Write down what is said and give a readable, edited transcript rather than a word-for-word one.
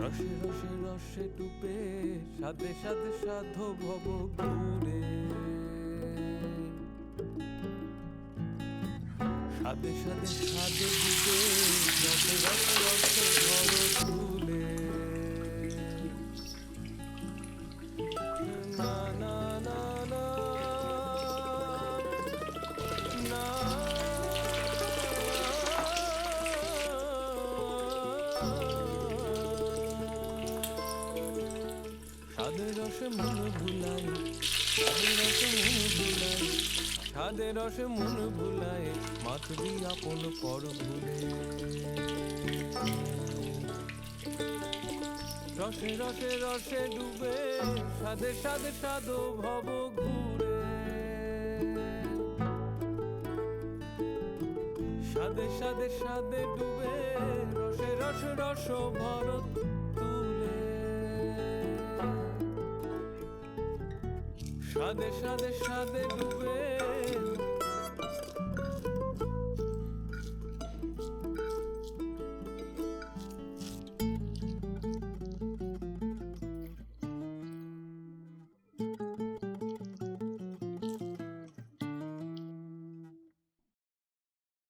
রসে রসে রসে ডুবে সাধে সাধে সাধো ভব ঘুরে সাধে সাধে সাধে ডুবে রসে রসে রসে ভব ঘুরে না না না না না সাধে রসে মন ভুলাই সাধে রসে মন ভুলাই সাধে রসে মন ভুলাই মাতবি আপন পর ভুলে রসে রসে রসে ডুবে সাধে সাধে সাধো ভব ঘুরে সাধে সাধে সাধে ডুবে রসে রসে রস ভরত তুলে সাধে সাধে সাধে ডুবে